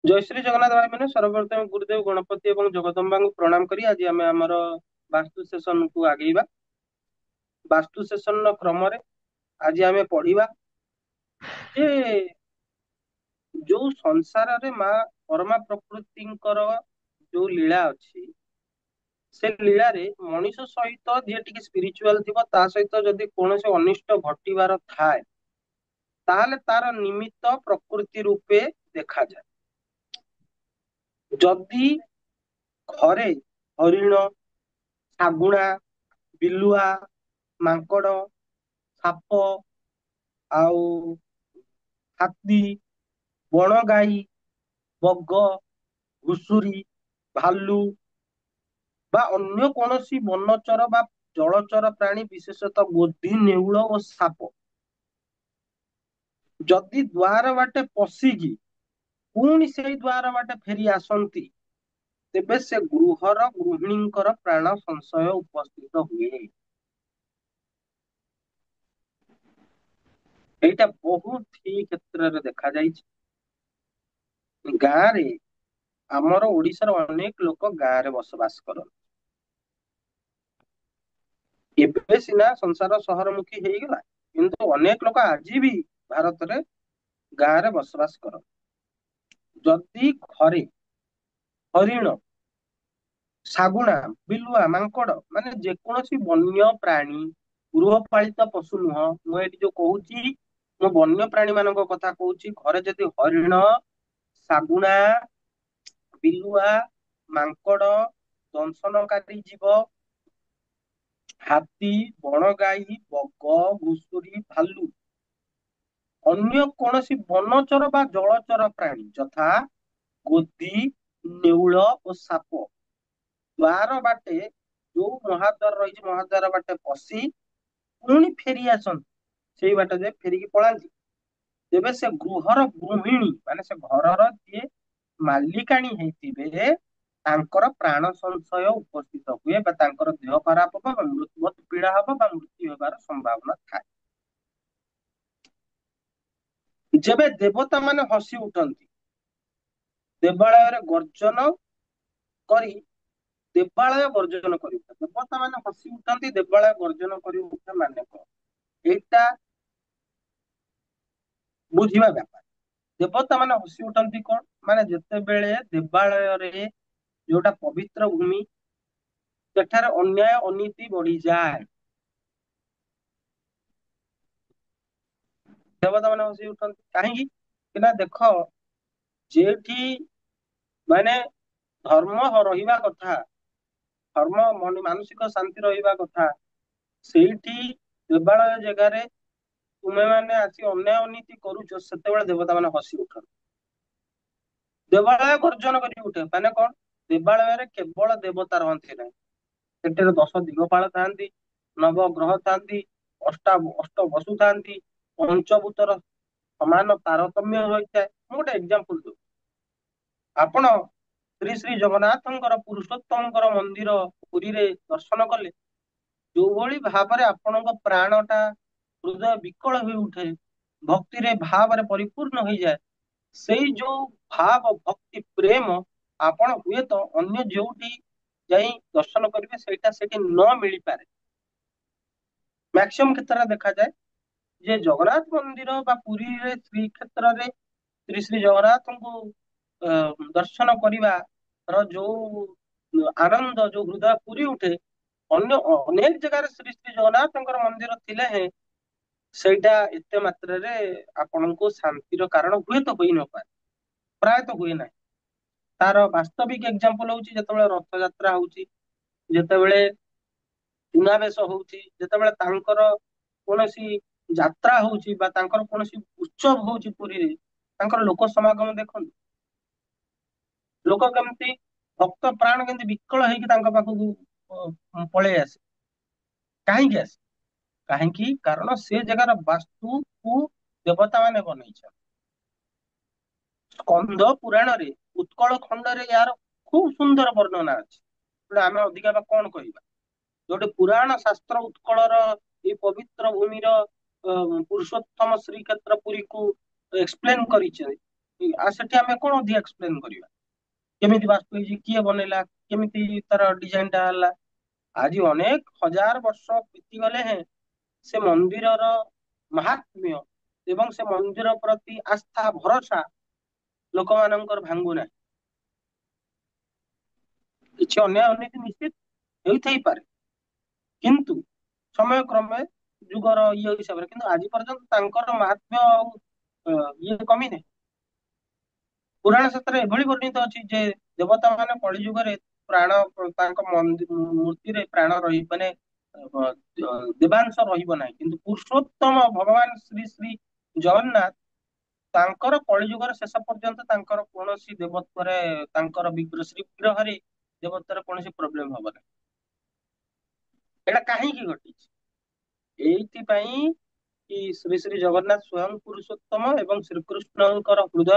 जय श्री जगन्नाथ भाई मैंने सर्वप्रथम गुरुदेव गणपति एवं जगदम्बा को प्रणाम करी आज आम आमर वास्तु सेशन को आगेଇବା वास्तु सेशन क्रम आज आम पढ़िबा जे जो संसार रे माँ परमा प्रकृतिଙ୍କର जो लीला अछि से लीला रे मनुष्य सहित जे टिके स्पिरिचुअल थिबो ता सहित जदि कोनोसे अनिष्ट घटिबार थाए ताहले तार निमित्त प्रकृति रूपे देखा जाए जदि घरे हरिण ଶାଗୁଣା ବିଲୁଆ ମାଙ୍କଡ ସାପ ଆଉ ହାତୀ ବଣ ଗାଈ ବଗ ଘୁଷୁରୀ ଭାଲୁ ବା ଅନ୍ୟ କୌଣସି ବନଚର ବା ଜଳଚର ପ୍ରାଣୀ ବିଶେଷତଃ ଗୋଧି ନେଉଳ ଓ ସାପ ଯଦି ଦ୍ୱାର ବାଟେ ପଶିକି ପୁଣି ସେଇ ଦ୍ୱାର ବାଟେ ଫେରି ଆସନ୍ତି ତେବେ ସେ ଗୃହର ଗୃହିଣୀଙ୍କର ପ୍ରାଣ ସଂଶୟ ଉପସ୍ଥିତ ହୁଏ। ଏଇଟା ବହୁତ ହି କ୍ଷେତ୍ରରେ ଦେଖାଯାଇଛି। ଗାଁରେ ଆମର ଓଡିଶାର ଅନେକ ଲୋକ ଗାଁରେ ବସବାସ କରନ୍ତି। ଏବେ ସିନା ସଂସାର ସହରମୁଖୀ ହେଇଗଲା କିନ୍ତୁ ଅନେକ ଲୋକ ଆଜି ବି ଭାରତରେ ଗାଁରେ ବସବାସ କରନ୍ତି। ଯଦି ଘରେ ହରିଣ ଶାଗୁଣା ବିଲୁଆ ମାଙ୍କଡ ମାନେ ଯେକୌଣସି ବନ୍ୟ ପ୍ରାଣୀ ଗୃହପାଳିତ ପଶୁ ନୁହଁ ମୁଁ ଏଠି ଯୋଉ କହୁଛି ମୁଁ ବନ୍ୟ ପ୍ରାଣୀ ମାନଙ୍କ କଥା କହୁଛି ଘରେ ଯଦି ହରିଣ ଶାଗୁଣା ବିଲୁଆ ମାଙ୍କଡ ଦଂଶନକାରୀ ଜୀବ ହାତୀ ବଣଗାଈ ବଗ ଘୁଷୁରୀ ଭାଲୁ ଅନ୍ୟ କୌଣସି ବନଚର ବା ଜଳଚର ପ୍ରାଣୀ ଯଥା ଗୋଧି ନେଉଳ ଓ ସାପ ଦ୍ୱାର ବାଟେ ଯୋଉ ମହାଦ୍ୱାର ରହିଛି ମହାଦ୍ୱାର ବାଟେ ପଶି ପୁଣି ଫେରି ଆସନ୍ତି ସେଇ ବାଟ ଯେ ଫେରିକି ପଳାନ୍ତି ତେବେ ସେ ଗୃହର ଗୃହିଣୀ ମାନେ ସେ ଘରର ଯିଏ ମାଲିକାଣୀ ହେଇଥିବେ ତାଙ୍କର ପ୍ରାଣ ସଂଶୟ ଉପସ୍ଥିତ ହୁଏ ବା ତାଙ୍କର ଦେହ ଖରାପ ହବ ବା ମୃତ୍ୟୁ ପୀଡା ହବ ବା ମୃତ୍ୟୁ ହେବାର ସମ୍ଭାବନା ଥାଏ। ଯେବେ ଦେବତା ମାନେ ହସି ଉଠନ୍ତି ଦେବାଳୟରେ ଗର୍ଜନ କରି ଦେବାଳୟ ଗର୍ଜନ କରି ଉଠେ ଦେବତା ମାନେ ହସି ଉଠନ୍ତି ଦେବାଳୟ ଗର୍ଜନ କରି ଉଠେ ମାନେ କଣ ଏଇଟା ବୁଝିବା ବ୍ୟାପାର ଦେବତା ମାନେ ହସି ଉଠନ୍ତି କଣ ମାନେ ଯେତେବେଳେ ଦେବାଳୟରେ ଯୋଉଟା ପବିତ୍ର ଭୂମି ସେଠାରେ ଅନ୍ୟାୟ ଅନୀତି ବଢିଯାଏ ଦେବତା ମାନେ ହସି ଉଠନ୍ତି କାହିଁକି ନା ଦେଖ ଯେଠି ମାନେ ଧର୍ମ ରହିବା କଥା ଧର୍ମ ମାନସିକ ଶାନ୍ତି ରହିବା କଥା ସେଇଠି ଦେବାଳୟ ଜାଗାରେ ତୁମେ ମାନେ ଆସି ଅନ୍ୟାୟ ଅନୀତି କରୁଛ ସେତେବେଳେ ଦେବତା ମାନେ ହସି ଉଠନ୍ତି। ଦେବାଳୟ ଗର୍ଜନ କରି ଉଠେ ମାନେ କଣ ଦେବାଳୟରେ କେବଳ ଦେବତା ରହନ୍ତି ନାହିଁ ସେଠାରେ ଦଶ ଦିଗପାଳ ଥାନ୍ତି ନବଗ୍ରହ ଥାନ୍ତି ଅଷ୍ଟ ବସୁ ଥାନ୍ତି ପଞ୍ଚଭୂତର ସମାନ ତାରତମ୍ୟ ରହିଥାଏ ମୁଁ ଗୋଟେ ଏକ୍ଜାମ୍ପଲ ଦଉଛି ଆପଣ ଶ୍ରୀ ଶ୍ରୀ ଜଗନ୍ନାଥଙ୍କର ପୁରୁଷୋତ୍ତମଙ୍କର ମନ୍ଦିର ପୁରୀରେ ଦର୍ଶନ କଲେ ଯୋଉଭଳି ଭାବରେ ଆପଣଙ୍କ ପ୍ରାଣ ଟା ହୃଦୟ ବିକଳ ହୋଇ ଉଠେ ଭକ୍ତିରେ ଭାବରେ ପରିପୂର୍ଣ୍ଣ ହେଇଯାଏ ସେଇ ଯୋଉ ଭାବ ଭକ୍ତି ପ୍ରେମ ଆପଣ ହୁଏତ ଅନ୍ୟ ଯୋଉଠି ଯାଇ ଦର୍ଶନ କରିବେ ସେଇଟା ସେଠି ନ ମିଳିପାରେ ମ୍ୟାକ୍ସିମମ୍ କ୍ଷେତ୍ରରେ ଦେଖାଯାଏ ଯେ ଜଗନ୍ନାଥ ମନ୍ଦିର ବା ପୁରୀରେ ଶ୍ରୀକ୍ଷେତ୍ରରେ ଶ୍ରୀ ଶ୍ରୀ ଜଗନ୍ନାଥଙ୍କୁ ଦର୍ଶନ କରିବାର ଯୋଉ ଆନନ୍ଦ ଯୋଉ ହୃଦୟ ପୁରୀ ଉଠେ ଅନ୍ୟ ଅନେକ ଜାଗାରେ ଶ୍ରୀ ଶ୍ରୀ ଜଗନ୍ନାଥଙ୍କର ମନ୍ଦିର ଥିଲେ ହେଁ ସେଇଟା ଏତେ ମାତ୍ରାରେ ଆପଣଙ୍କୁ ଶାନ୍ତିର କାରଣ ହୁଏତ ହୋଇନପାରେ ପ୍ରାୟତଃ ହୁଏ ନାହିଁ ତାର ବାସ୍ତବିକ ଏକ୍ଜାମ୍ପଲ ହଉଛି ଯେତେବେଳେ ରଥଯାତ୍ରା ହଉଛି ଯେତେବେଳେ ସୁନାବେଶ ହଉଛି ଯେତେବେଳେ ତାଙ୍କର କୌଣସି ଯାତ୍ରା ହଉଛି ବା ତାଙ୍କର କୌଣସି ଉତ୍ସବ ହଉଛି ପୁରୀରେ ତାଙ୍କର ଲୋକ ସମାଗମ ଦେଖନ୍ତୁ ଲୋକ କେମିତି ଭକ୍ତ ପ୍ରାଣ କେମିତି ବିକଳ ହେଇକି ତାଙ୍କ ପାଖକୁ ପଳେଇ ଆସେ କାହିଁକି ଆସେ କାହିଁକି କାରଣ ସେ ଜାଗାର ବାସ୍ତୁକୁ ଦେବତା ମାନେ ବନେଇଛନ୍ତି ସ୍କନ୍ଦ ପୁରାଣରେ ଉତ୍କଳ ଖଣ୍ଡରେ ଏହାର ଖୁବ ସୁନ୍ଦର ବର୍ଣ୍ଣନା ଅଛି ତେଣୁ ଆମେ ଅଧିକା ବା କଣ କହିବା ଯୋଉଠି ପୁରାଣ ଶାସ୍ତ୍ର ଉତ୍କଳର ଏଇ ପବିତ୍ର ଭୂମିର ପୁରୁଷୋତ୍ତମ ଶ୍ରୀକ୍ଷେତ୍ର ପୁରୀକୁ ଏକ୍ସପ୍ଲେନ କରିଛି ସେଠି ଆମେ କଣ ଅଧିକା ଏକ୍ସପ୍ଲେନ କରିବା, କେମିତି ବାସ୍ତୁ ହେଇଛି, କିଏ ବନେଇଲା, କେମିତି ତାର ଡିଜାଇନ ଟା ହେଲା। ଆଜି ଅନେକ ହଜାର ବର୍ଷ ବିତିଗଲେ ହେଁ ସେ ମନ୍ଦିରର ମାହାତ୍ମ୍ୟ ଏବଂ ସେ ମନ୍ଦିର ପ୍ରତି ଆସ୍ଥା ଭରସା ଲୋକମାନଙ୍କର ଭାଙ୍ଗୁ ନାହିଁ। କିଛି ଅନ୍ୟାୟ ଅନୀତି ନିଶ୍ଚିତ ହେଉଥାଇପାରେ, କିନ୍ତୁ ସମୟ କ୍ରମେ ଯୁଗର ଇଏ ହିସାବରେ କିନ୍ତୁ ଆଜି ପର୍ଯ୍ୟନ୍ତ ତାଙ୍କର ମାହାତ୍ମ୍ୟ ଆଉ ଇଏ କମିନି। ପୁରାଣ ଶାସ୍ତ୍ରରେ ଏଭଳି ବର୍ଣ୍ଣିତ ଅଛି ଯେ ଦେବତା ମାନେ କଳି ଯୁଗରେ ପ୍ରାଣ ତାଙ୍କ ମୂର୍ତ୍ତିରେ ପ୍ରାଣ ରହି ମାନେ ଦେବାଂଶ ରହିବ ନାହିଁ, କିନ୍ତୁ ପୁରୁଷୋତ୍ତମ ଭଗବାନ ଶ୍ରୀ ଶ୍ରୀ ଜଗନ୍ନାଥ ତାଙ୍କର କଳି ଯୁଗର ଶେଷ ପର୍ଯ୍ୟନ୍ତ ତାଙ୍କର କୌଣସି ଦେବତ୍ୱରେ ତାଙ୍କର ଶ୍ରୀ ବିଗ୍ରହରେ ଦେବତ୍ୱରେ କୌଣସି ପ୍ରୋବ୍ଲେମ ହବ ନାହିଁ। ଏଇଟା କାହିଁକି ଘଟିଛି? ଏଇଥିପାଇଁ କି ଶ୍ରୀ ଶ୍ରୀ ଜଗନ୍ନାଥ ସ୍ଵୟଂ ପୁରୁଷୋତ୍ତମ ଏବଂ ଶ୍ରୀକୃଷ୍ଣଙ୍କର ହୃଦୟ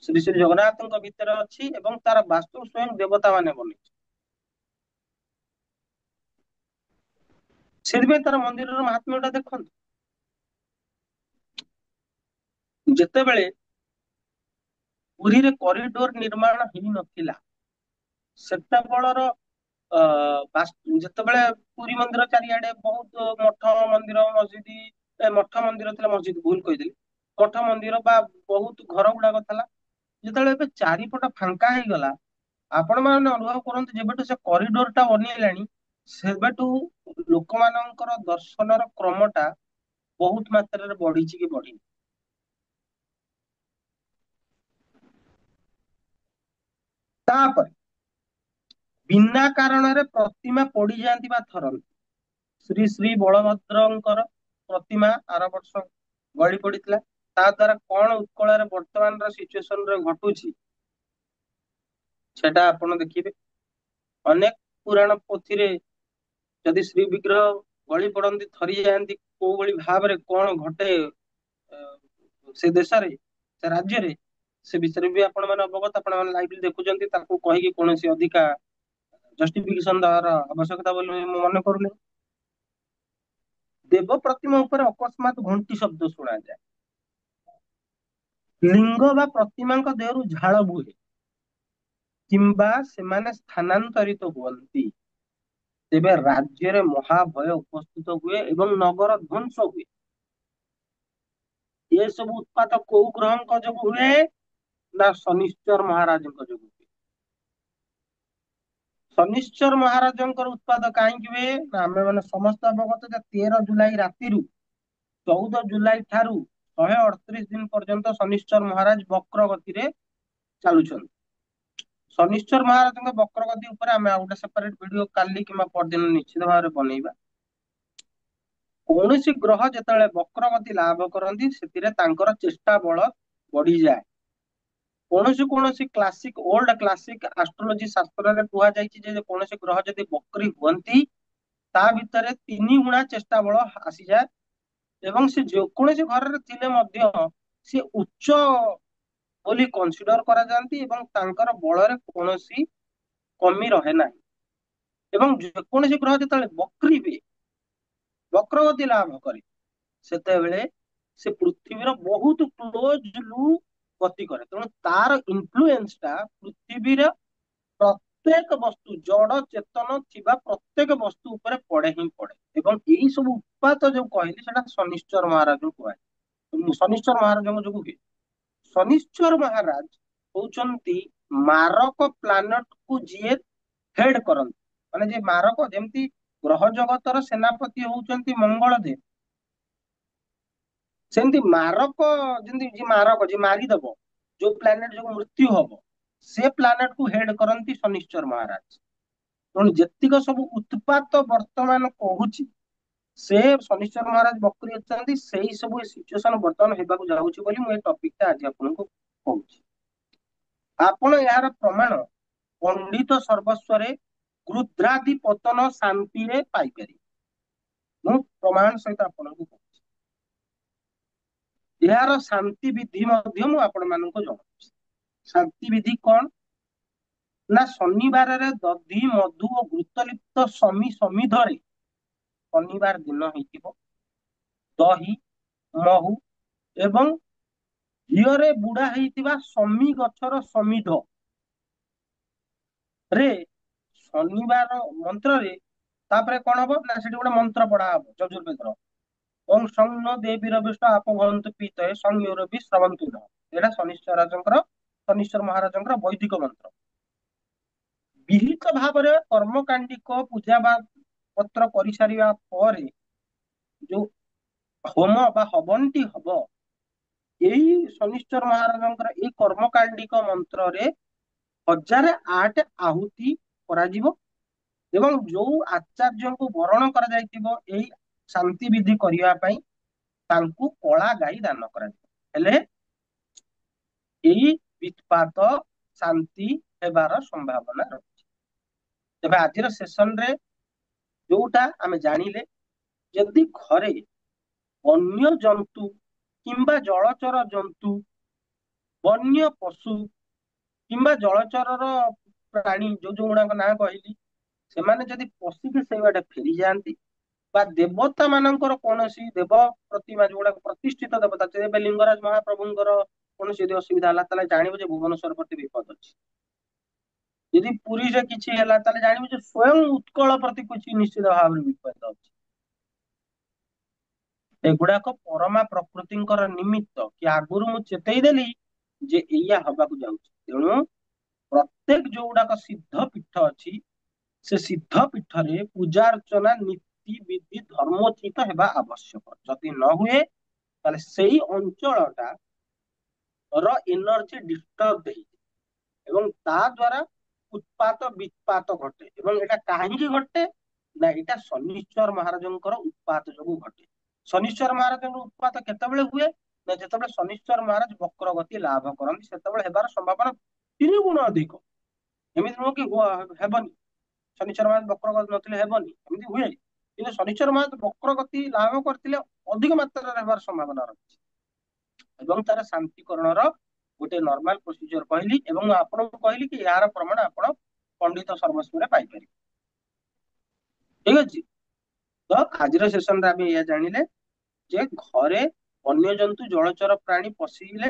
ଶ୍ରୀ ଶ୍ରୀ ଜଗନ୍ନାଥଙ୍କ ଭିତରେ ଅଛି ଏବଂ ତାର ବାସ୍ତୁ ସ୍ୱୟଂ ଦେବତା ମାନେ ବନେଇଛି। ସେଥିପାଇଁ ତାର ମନ୍ଦିରର ମହାତ୍ମ୍ୟ ଟା ଦେଖନ୍ତୁ। ଯେତେବେଳେ ପୁରୀରେ କରିଡୋର ନିର୍ମାଣ ହେଇନଥିଲା, ସେତେବେଳର ଯେତେବେଳେ ପୁରୀ ମନ୍ଦିର ଚାରିଆଡେ ବହୁତ ମଠ ମନ୍ଦିର ମସଜିଦ ମଠ ମନ୍ଦିର ଥିଲା, ମସଜିଦ ଭୁଲ କହିଦେଲି, ମଠ ମନ୍ଦିର ବା ବହୁତ ଘର ଗୁଡାକ ଥିଲା। ଯେତେବେଳେ ଏବେ ଚାରିପଟ ଫାଙ୍କା ହେଇଗଲା, ଆପଣ ମାନେ ଅନୁଭବ କରନ୍ତୁ ଯେବେଠୁ ସେ କରିଡୋର ଟା ବନିଗଲାଣି ସେବେଠୁ ଲୋକମାନଙ୍କର ଦର୍ଶନର କ୍ରମ ଟା ବହୁତ ମାତ୍ରାରେ ବଢିଛି କି ବଢିନି। ତାପରେ ବିନା କାରଣରେ ପ୍ରତିମା ପଡିଯାଆନ୍ତି ବା ଥରନ୍ତି। ଶ୍ରୀ ଶ୍ରୀ ବଳଭଦ୍ରଙ୍କର ପ୍ରତିମା ଆର ବର୍ଷ ଗଳି ପଡିଥିଲା। ତା ଦ୍ଵାରା କଣ ଉତ୍କଳରେ ବର୍ତ୍ତମାନର ସିଚୁଏସନରେ ଘଟୁଛି ସେଟା ଆପଣ ଦେଖିବେ। ଅନେକ ପୁରାଣ ପୋଥିରେ ଯଦି ଶ୍ରୀ ବିଗ୍ରହ ଗଳି ପଡନ୍ତି, ଥରି ଯାଆନ୍ତି, କୋଉ ଭଳି ଭାବରେ କଣ ଘଟେ ସେ ଦେଶରେ, ସେ ରାଜ୍ୟରେ, ସେ ବିଷୟରେ ବି ଆପଣ ମାନେ ଅବଗତ। ଆପଣ ମାନେ ଲାଇଭଲି ଦେଖୁଛନ୍ତି, ତାକୁ କହିକି କୌଣସି ଅଧିକା ଜଷ୍ଟିଫିକେସନ ଦେବାର ଆବଶ୍ୟକତା ବୋଲି ମୁଁ ମନେ କରୁନି। ଦେବ ପ୍ରତିମା ଉପରେ ଅକସ୍ମାତ ଘଣ୍ଟି ଶବ୍ଦ ଶୁଣାଯାଏ, ଲିଙ୍ଗ ବା ପ୍ରତିମାଙ୍କ ଦେହରୁ ଝାଳ ବୁହେ କିମ୍ବା ସେମାନେ ସ୍ଥାନାନ୍ତରିତ ହୁଅନ୍ତି, ତେବେ ରାଜ୍ୟରେ ମହାଭୟ ଉପସ୍ଥିତ ହୁଏ ଏବଂ ନଗର ଧ୍ୱଂସ ହୁଏ। ଏସବୁ ଉତ୍ପାତ କୋଉ ଗ୍ରହଙ୍କ ଯୋଗୁ ହୁଏ? ନା ଶନିଶ୍ଚର ମହାରାଜଙ୍କ ଯୋଗୁ ହୁଏ। ଶନିଶ୍ଚର ମହାରାଜଙ୍କର ଉତ୍ପାଦ କାହିଁକି ହୁଏ? ନା ଆମେ ମାନେ ସମସ୍ତେ ଅବଗତ ଯେ 13 ଜୁଲାଇ ରାତିରୁ 14 ଜୁଲାଇ ଠାରୁ 138 ଦିନ ପର୍ଯ୍ୟନ୍ତ ଶନିଶ୍ଚର ମହାରାଜ ବକ୍ର ଗତିରେ ଚାଲୁଛନ୍ତି। ଶନିଶ୍ଚର ମହାରାଜଙ୍କ ବକ୍ରଗତି ଉପରେ ଆମେ ଆଉ ଗୋଟେ ସେପାରେଟ ଭିଡିଓ କାଲି କିମ୍ବା ପରଦିନ ନିଶ୍ଚିତ ଭାବରେ ବନେଇବା। କୌଣସି ଗ୍ରହ ଯେତେବେଳେ ବକ୍ରଗତି ଲାଭ କରନ୍ତି, ସେଥିରେ ତାଙ୍କର ଚେଷ୍ଟା ବଳ ବଢିଯାଏ। କୌଣସି କୌଣସି ଓଲ୍ଡ କ୍ଲାସିକ ଆଷ୍ଟ୍ରୋଲୋଜି ଶାସ୍ତ୍ରରେ କୁହାଯାଇଛି ଯେ କୌଣସି ଗ୍ରହ ଯଦି ବକ୍ରୀ ହୁଅନ୍ତି, ତା ଭିତରେ 3 ଗୁଣା ଚେଷ୍ଟା ବଳ ଆସିଯାଏ ଏବଂ ସେ ଯେକୌଣସି ଘରରେ ଥିଲେ ମଧ୍ୟ ସେ ଉଚ୍ଚ ବୋଲି କନସିଡର କରାଯାଆନ୍ତି ଏବଂ ତାଙ୍କର ବଳରେ କୌଣସି କମି ରହେ ନାହିଁ। ଏବଂ ଯେକୌଣସି ଗ୍ରହ ଯେତେବେଳେ ବକ୍ରୀ ହୁଏ, ବକ୍ରଗତି ଲାଭ କରେ, ସେତେବେଳେ ସେ ପୃଥିବୀର ବହୁତ କ୍ଲୋଜଲୁ ଗତି କରେ। ତେଣୁ ତାର ଇନଫ୍ଲୁଏନ୍ସ ଟା ପୃଥିବୀର ପ୍ରତ୍ୟେକ ବସ୍ତୁ, ଜଡ ଚେତନ ଥିବା ପ୍ରତ୍ୟେକ ବସ୍ତୁ ଉପରେ ପଡେ ହିଁ ପଡେ। ଏବଂ ଏଇ ସବୁ ଉତ୍ପାତ ଯୋଉ କହିଲି ସେଟା ଶନିଶ୍ଚର ମହାରାଜଙ୍କୁ କୁହାଯାଏ। ଶନିଶ୍ଚର ମହାରାଜଙ୍କ ଯୋଗୁ ହୁଏ। ଶନିଶ୍ଚର ମହାରାଜ ହଉଛନ୍ତି ମାରକ ପ୍ଲାନେଟ କୁ ଯିଏ ହେଡ କରନ୍ତି, ମାନେ ଯିଏ ମାରକ, ଯେମିତି ଗ୍ରହ ଜଗତର ସେନାପତି ହଉଛନ୍ତି ମଙ୍ଗଳ ଦେବ, ସେମିତି ମାରକ, ଯେମିତି ଯିଏ ମାରକ, ଯିଏ ମାରିଦବ, ଯୋଉ ପ୍ଲାନେଟ ଯୋଉ ମୃତ୍ୟୁ ହବ, ସେ ପ୍ଲାନେଟ କୁ ହେଡ କରନ୍ତି ଶନିଶ୍ଚର ମହାରାଜ। ତେଣୁ ଯେତିକ ସବୁ ଉତ୍ପାତ ବର୍ତ୍ତମାନ କହୁଛି, ସେ ଶନିଶ୍ଚର ମହାରାଜ ବକ୍ରି ଅଛନ୍ତି, ସେଇ ସବୁ ସିଚୁଏସନ ବର୍ତ୍ତମାନ ହେବାକୁ ଯାଉଛି ବୋଲି ମୁଁ ଏ ଟପିକ ଟା ଆଜି ଆପଣଙ୍କୁ କହୁଛି। ଆପଣ ଏହାର ପ୍ରମାଣ ପଣ୍ଡିତ ସର୍ବସ୍ୱରେ ଗୃଧ୍ରାଦି ପତନ ଶାନ୍ତିରେ ପାଇପାରିବେ। ମୁଁ ପ୍ରମାଣ ସହିତ ଆପଣଙ୍କୁ କହୁଛି। ଏହାର ଶାନ୍ତି ବିଧି ମଧ୍ୟ ମୁଁ ଆପଣ ମାନଙ୍କୁ ଜଣାଉଛି। ଶାନ୍ତି ବିଧି କଣ? ନା ଶନିବାରରେ ଦଧି ମଧୁ ଓ ଘୃତଲିପ୍ତ ସମିଧରେ ଶନିବାର ଦିନ ହେଇଥିବ, ଦହି, ମହୁ ଏବଂ ଘିଅରେ ବୁଡା ହେଇଥିବା ଶମି ଗଛର ସମିଧ ରେ ଶନିବାର ମନ୍ତ୍ରରେ ତାପରେ କଣ ହବ ନା ସେଠି ଗୋଟେ ମନ୍ତ୍ର ପଢା ହବ ଯଜୁର୍ବେଦର। ଓଂ ସଂ ନ ଦେବୀର ବିଷ୍ଟ ଆପ ଭନ୍ତୁ ପିତ ସଂୟୋର ବି ଶ୍ରବନ୍ତୁ ନଃ। ଏଇଟା ଶନିଶ୍ଚର ମହାରାଜଙ୍କର ବୈଦିକ ମନ୍ତ୍ର। ବିହିତ ଭାବରେ କର୍ମକାଣ୍ଡିକ ପୂଜା ବା ପତ୍ର କରିସାରିବା ପରେ ଯୋଉ ହୋମ ବା ହବନଟି ହବ, ଏଇ ଶନିଶ୍ଚର ମହାରାଜଙ୍କର ଏଇ କର୍ମକାଣ୍ଡିକ ମନ୍ତ୍ରରେ 1008 ଆହୁତି କରାଯିବ ଏବଂ ଯୋଉ ଆଚାର୍ଯ୍ୟଙ୍କୁ ବରଣ କରାଯାଇଥିବ ଏଇ ଶାନ୍ତି ବିଧି କରିବା ପାଇଁ ତାଙ୍କୁ କଳା ଗାଈ ଦାନ କରାଯିବ। ହେଲେ ଏଇ ବିତ୍ପାତ ଶାନ୍ତି ହେବାର ସମ୍ଭାବନା ରହିଛି। ତେବେ ଆଜିର ସେସନରେ ଯୋଉଟା ଆମେ ଜାଣିଲେ, ଯଦି ଘରେ ବନ୍ୟ ଜନ୍ତୁ କିମ୍ବା ଜଳଚର ଜନ୍ତୁ, ବନ୍ୟ ପଶୁ କିମ୍ବା ଜଳଚରର ପ୍ରାଣୀ ଯୋଉ ଗୁଡାକ ନାଁ କହିଲି, ସେମାନେ ଯଦି ପଶିକି ସେଇ ବାଟେ ଫେରିଯାଆନ୍ତି ବା ଦେବତା ମାନଙ୍କର କୌଣସି ଦେବ ପ୍ରତିମା ଯୋଉଗୁଡାକ ପ୍ରତିଷ୍ଠିତ ଦେବତା, ଏବେ ଲିଙ୍ଗରାଜ ମହାପ୍ରଭୁଙ୍କର କୌଣସି ଯଦି ଅସୁବିଧା ହେଲା ତାହେଲେ ଜାଣିବୁ ଯେ ଭୁବନେଶ୍ୱର ପ୍ରତି ବିପଦ ଅଛି। ଯଦି ପୁରୀରେ କିଛି ହେଲା ତାହେଲେ ଜାଣିବୁ ଯେ ସ୍ଵୟଂ ଉତ୍କଳ ପ୍ରତି କିଛି ନିଶ୍ଚିତ ଭାବରେ ବିପଦ ଅଛି। ଏଗୁଡାକ ପରମା ପ୍ରକୃତିଙ୍କର ନିମିତ୍ତ କି ଆଗରୁ ମୁଁ ଚେତେଇ ଦେଲି ଯେ ଏଇଆ ହବାକୁ ଯାଉଛି। ତେଣୁ ପ୍ରତ୍ୟେକ ଯୋଉଗୁଡାକ ସିଦ୍ଧ ପୀଠ ଅଛି, ସେ ସିଦ୍ଧ ପୀଠରେ ପୂଜା ଅର୍ଚ୍ଚନା ନୀତି ବିଧି ଧର୍ମୋଚିତ ହେବା ଆବଶ୍ୟକ। ଯଦି ନ ହୁଏ ତାହେଲେ ସେଇ ଅଞ୍ଚଳଟା ର ଏନର୍ଜି ଡିଷ୍ଟର୍ବ ହେଇଯାଏ ଏବଂ ତା ଦ୍ଵାରା ଉତ୍ପାତ ବିତ୍ପାତ ଘଟେ। ଏବଂ ଏଟା କାହିଁକି ଘଟେ ନା ଏଇଟା ଶନିଶ୍ଚର ମହାରାଜଙ୍କର ଉତ୍ପାତ ଯୋଗୁଁ ଘଟେ। ଶନିଶ୍ଚର ମହାରାଜଙ୍କ ଉତ୍ପାତ କେତେବେଳେ ହୁଏ ନା ଯେତେବେଳେ ଶନିଶ୍ଚର ମହାରାଜ ବକ୍ର ଗତି ଲାଭ କରନ୍ତି, ସେତେବେଳେ ହେବାର ସମ୍ଭାବନା 3 ଗୁଣ ଅଧିକ। ଏମିତି ନୁହଁ କି ହେବନି, ଶନିଶ୍ଚର ମହାରାଜ ବକ୍ର ଗତି ନଥିଲେ ହେବନି, ଏମିତି ହୁଏ। କିନ୍ତୁ ଶନିଶ୍ଚର ମହାରାଜ ବକ୍ର ଗତି ଲାଭ କରିଥିଲେ ଅଧିକ ମାତ୍ରାରେ ହେବାର ସମ୍ଭାବନା ରହିଛି। ଏବଂ ତାର ଶାନ୍ତିକରଣର ଗୋଟେ ନର୍ମାଲ ପ୍ରୋସିଜିଅର କହିଲି ଏବଂ ମୁଁ ଆପଣଙ୍କୁ କହିଲି କି ଏହାର ପ୍ରମାଣ ଆପଣ ପଣ୍ଡିତ ସର୍ବସ୍ୱରେ ପାଇପାରିବେ। ଠିକ ଅଛି, ତ ଆଜିର ସେସନରେ ଆମେ ଏହା ଜାଣିଲେ ଯେ ଘରେ ବନ୍ୟଜନ୍ତୁ ଜଳଚର ପ୍ରାଣୀ ପଶିଲେ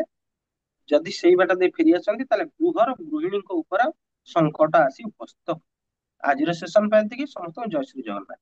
ଯଦି ସେଇ ବାଟ ଦେଇ ଫେରି ଆସନ୍ତି ତାହେଲେ ଗୃହର ଗୃହିଣୀଙ୍କ ଉପରେ ସଙ୍କଟ ଆସି ଉପସ୍ଥିତ। ଆଜିର ସେସନ ପାଇଁ ଏତିକି। ସମସ୍ତଙ୍କୁ ଜୟ ଶ୍ରୀ ଜଗନ୍ନାଥ।